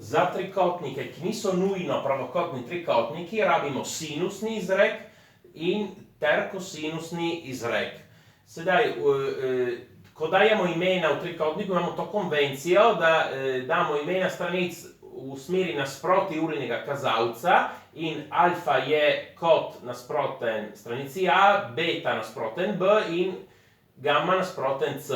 za trikotnike, ki niso nujno pravokotni trikotniki, rabimo sinusni izrek in ter kosinusni izrek. Sedaj, ko dajemo imena v trikotniku, imamo to konvencijo, da damo imena stranic v smeri nasproti urnega kazalca in alfa je kot nasproten stranici A, beta nasproten B in gamma nasproten C.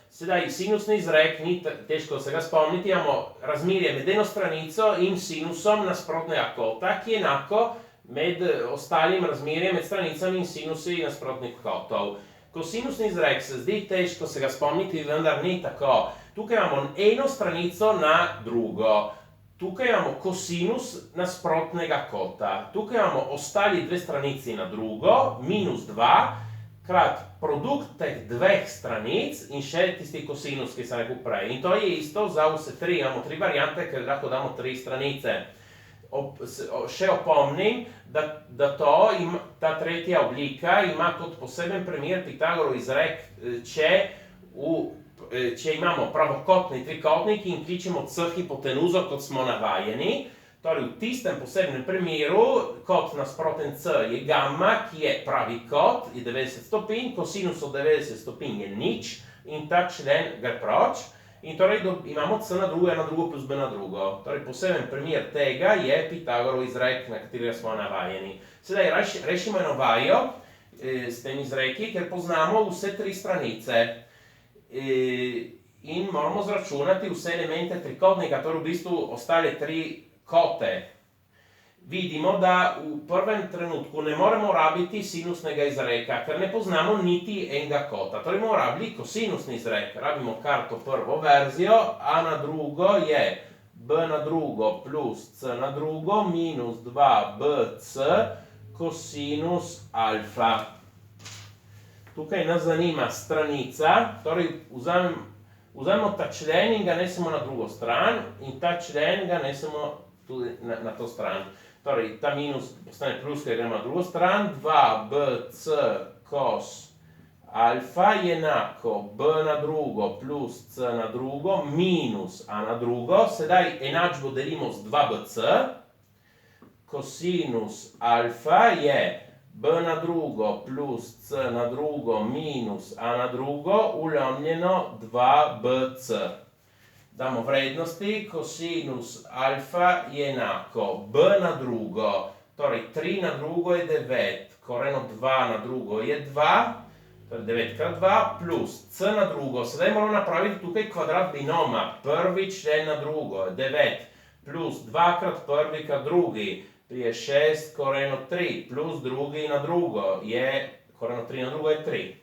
Sedaj, sinusni izrek, ni težko se ga spomniti, imamo razmerje med eno stranico in sinusom nasprotnega kota, ki je enako med ostalim razmerjem med stranicami in sinusi nasprotnih kotov. Kosinusni izrek se zdi težko se ga spomniti, vendar ni tako. Tukaj imamo eno stranico na drugo. Tukaj imamo kosinus nasprotnega kota. Tukaj imamo ostali dve stranici na drugo, minus 2, krat produkt teh dveh stranic in še tisti kosinus, ki sem rekel prej. In to je isto za vse tri. Imamo tri variante, ker lahko damo tri stranice. Še opomnim, da ta tretja oblika ima kot poseben primer Pitagorov izrek, če imamo pravokotni trikotnik in kličemo C hipotenuzo, kot smo navajeni. Torej, v tistem posebnem primeru, kot nasproten C je gamma, ki je pravi kot, je 90 stopinj, kosinus od 90 stopinj je nič in ta člen gre proč. In torej imamo C na drugo plus B na drugo. Torej, poseben primer tega je Pitagorov izrek, na katerega smo navajeni. Sedaj rešimo eno vajo s tem izreki, ker poznamo vse tri stranice. In moramo zračunati vse elemente trikotnika, torej v bistvu ostale tri kote. Vidimo, da v prvem trenutku ne moremo rabiti sinusnega izreka, ker ne poznamo niti enega kota. Torej bomo rabili kosinusni izrek. Rabimo kar to prvo verzijo, a na drugo je b na drugo plus c na drugo minus 2bc kosinus alfa. Tukaj nas zanima stranica, torej vzamemo ta člen in ga nesemo na drugo stran in ta člen ga nesemo tudi na to stran. Torej, ta minus postane plus, ker gremo na drugo stran, 2bc cos alfa je enako b na drugo plus c na drugo minus a na drugo. Sedaj enačbo delimo z 2bc, kosinus alfa je b na drugo plus c na drugo minus a na drugo ulomljeno 2bc. Damo vrednosti, kosinus alfa je enako b na drugo, torej 3 na drugo je 9, koren od 2 na drugo je 2, torej 9 krat 2, plus c na drugo. Sedaj moramo napraviti tukaj kvadrat binoma, prvi člen na drugo je 9, plus 2 krat prvi krat drugi, je 6 koren od 3, plus drugi na drugo je, koren od 3 na drugo je 3,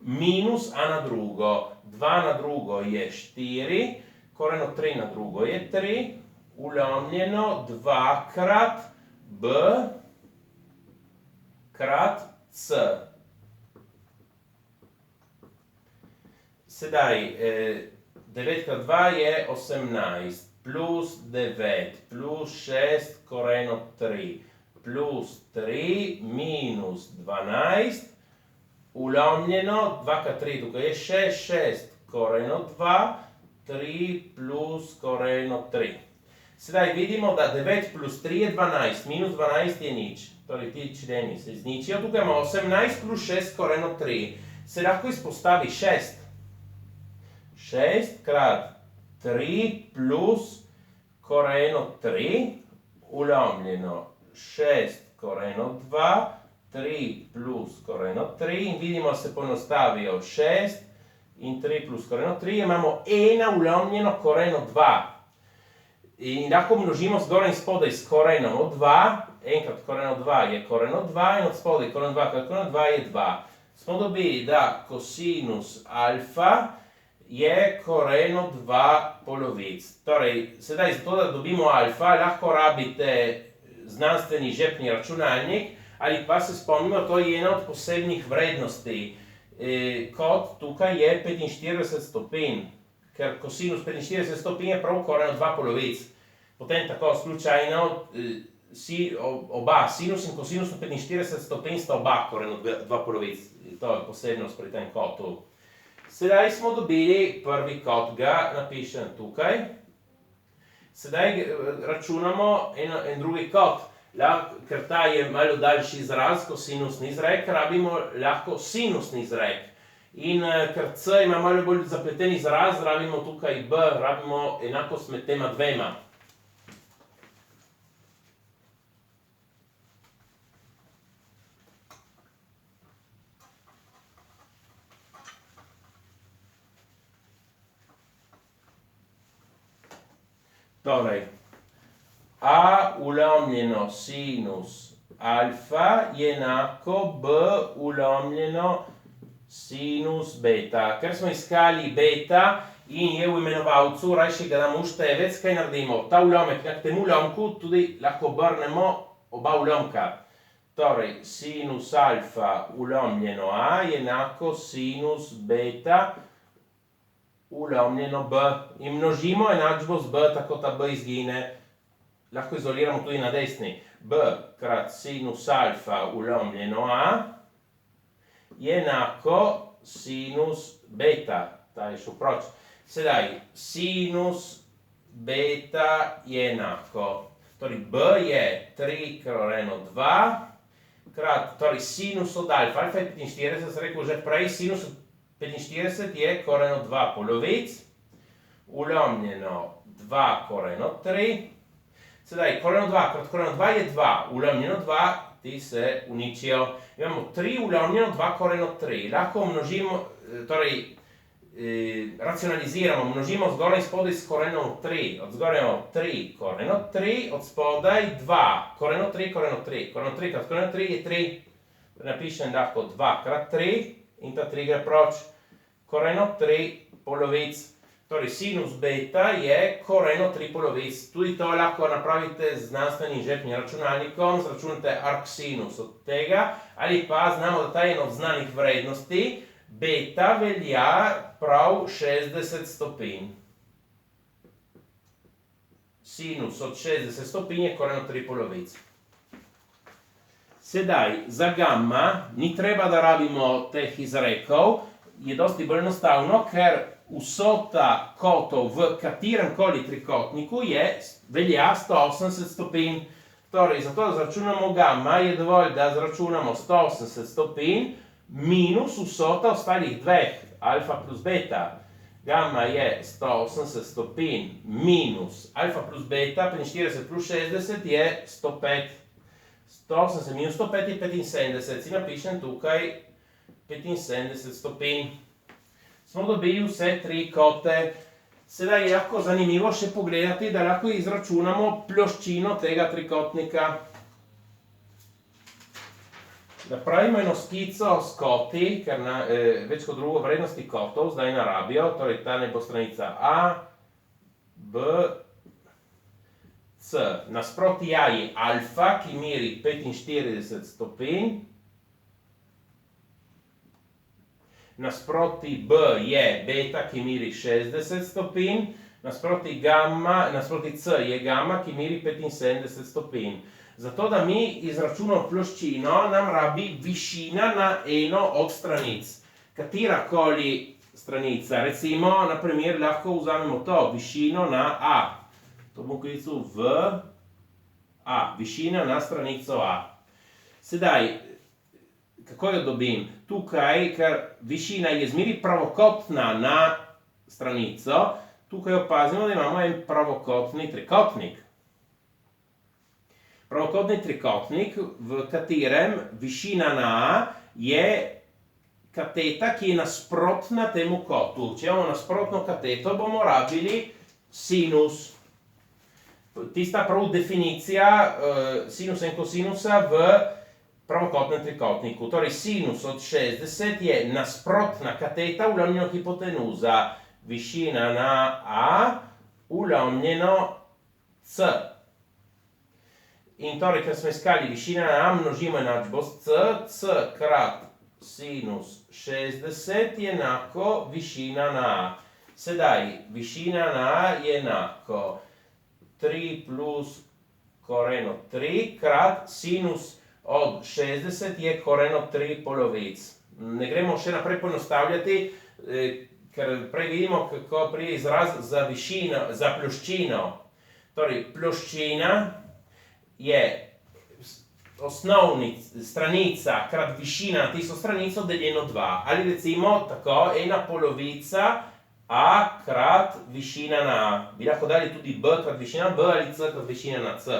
minus a na drugo, 2 na drugo je 4, koren od 3 na drugo je 3, ulomljeno 2 krat b krat c. Sedaj, 9 krat 2 je 18, plus 9, plus 6 koren od 3, plus 3 minus 12, ulomljeno 2 krat 3, tukaj je 6 koren od 2, 3 plus koren od 3. Sedaj vidimo, da 9 plus 3 je 12, minus 12 je nič. Torej ti členi se izničijo. Tukaj imamo 18 plus 6 koren od 3. Se lahko izpostavi 6. 6 krat 3 plus koren od 3, ulomljeno 6 koren od 2, 3 plus koren od 3 in vidimo, se poenostavijo 6 in 3 plus koren od 3, imamo 1 ulomljeno koren od 2. In lahko množimo zgoraj in spodaj s korenom od 2, enkrat koren od 2 je koren od 2 in od spodaj koren od 2 krat koren od 2 je 2. Smo dobili, da kosinus alfa je koren od 2 polovic. Torej, sedaj zato, da dobimo alfa, lahko rabite znanstveni žepni računalnik ali pa se spomnimo, to je ena od posebnih vrednosti. Kot tukaj je 45 stopinj, ker kosinus 45 stopinj je prav koren od 2 polovic. Potem tako slučajno oba, sinus in kosinus od 45 stopinj sta oba koren od 2 polovic. To je posebnost pri tem kotu. Sedaj smo dobili prvi kot, ga napišem tukaj. Sedaj računamo en drugi kot. Ker ta je malo daljši izraz, kot sinusni izrek, rabimo lahko sinusni izrek. In ker C ima malo bolj zapleten izraz, rabimo tukaj B, rabimo enakost med tema dvema. Torej, A ulomljeno sinus alfa je enako B ulomljeno sinus beta. Ker smo iskali beta in je v imenovalcu, rajši ga damo v števec, kaj naredimo? Ta ulomek, k temu ulomku tudi lahko obrnemo oba ulomka. Torej, sinus alfa ulomljeno A je enako sinus beta ulomljeno B. In množimo enačbo z B, tako ta B izgine. Lahko izoliramo tudi na desni. B krat sinus alfa ulomljeno A je enako sinus beta. Ta je šel proč. Sedaj, sinus beta je enako. Torej, B je 3 koreno 2 krat, torej sinus od alfa. Alfa je 45, sem rekel že prej, sinus od 45 je koreno 2 polovic, ulomljeno 2 koreno 3. Sedaj, koreno 2 krat koreno 2 je 2, ulomljeno 2, ti se uničijo. Imamo 3 ulomljeno 2 koreno 3. Lahko množimo, torej racionaliziramo, množimo zgoraj in spodaj s korenom 3. Od zgoraj imamo 3 koreno 3, od spodaj 2 koreno 3 koreno 3. Koreno 3 krat koreno 3 je 3. Napišem lahko 2 krat 3 in ta 3 gre proč. Koreno 3 polovic. Torej, sinus beta je koreno 3 polovic. Tudi to lahko napravite z znanstvenim žepnim računalnikom, zračunate arcsinus od tega, ali pa znamo, da ta je ena od znanih vrednosti, beta velja prav 60 stopinj. Sinus od 60 stopinj je koreno 3 polovic. Sedaj, za gamma ni treba, da rabimo teh izrekov, je dosti bolj enostavno, ker vsota kotov v katerem koli trikotniku velja 180 stopinj. Torej, zato da zračunamo gamma, je dovolj, da zračunamo 180 stopinj minus vsota ostalih dveh, alfa plus beta. Gamma je 180 stopinj minus alfa plus beta, 45 plus 60 je 105. 180 minus 105 je 75, si napišem tukaj 75 stopinj. Smo dobili vse tri kote. Sedaj je lahko zanimivo še pogledati, da lahko izračunamo ploščino tega trikotnika. Da pravimo eno skico s koti, ker več kot drugo vrednosti kotov zdaj narabijo, torej ta ne bo stranica A, B, C. Nasproti A je alfa, ki meri 45 stopinj. Nasproti B je beta, ki meri 60 stopinj. Nasproti C je gamma, ki meri 75 stopinj. Zato, da mi izračunamo ploščino, nam rabi višina na eno od stranic. Katerakoli stranica, recimo, na primer, lahko vzamemo to, višino na A. To bom klical v A, višina na stranico A. Sedaj, kako jo dobim? Tukaj, ker višina je zmeri pravokotna na stranico, tukaj opazimo, da imamo en pravokotni trikotnik. Pravokotni trikotnik, v katerem višina na A je kateta, ki je nasprotna temu kotu. Če imamo nasprotno kateto, bomo rabili sinus. Tista prav definicija sinusa in kosinusa v pravokotnem trikotniku. Torej, sinus od 60 je nasprotna kateta ulomljeno hipotenuza. Višina na A ulomljeno C. In torej, ker smo iskali višina na A, množimo enačbo s C. C krat sinus 60 je enako višina na A. Sedaj, višina na A je enako 3 plus koreno 3 krat sinus od 60 je koreno 3 polovic. Ne gremo še naprej poenostavljati, ker prej vidimo, kako prije izraz za višino, za ploščino. Torej, ploščina je osnovni stranica krat višina na tisto stranico deljeno 2. Ali recimo tako, ena polovica a krat višina na a. Bi lahko dali tudi b krat višina na b ali c krat višina na c.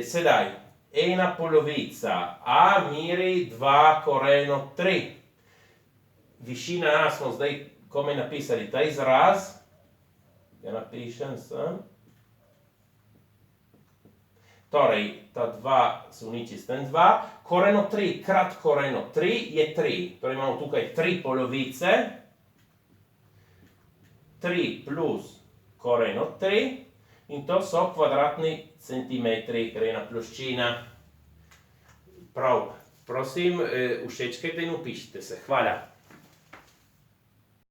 Sedaj, ena polovica a meri 2 koreno 3. Višina a smo zdaj komaj napisali ta izraz. Ja napišem sem. Torej, ta 2 se uniči s tem 2. Koreno 3 krat koreno 3 je 3. Torej imamo tukaj 3 polovice. 3 plus koreno 3. In to so kvadratni centimetri, ker je ena ploščina. Prav, prosim, všečkajte in vpišite se. Hvala.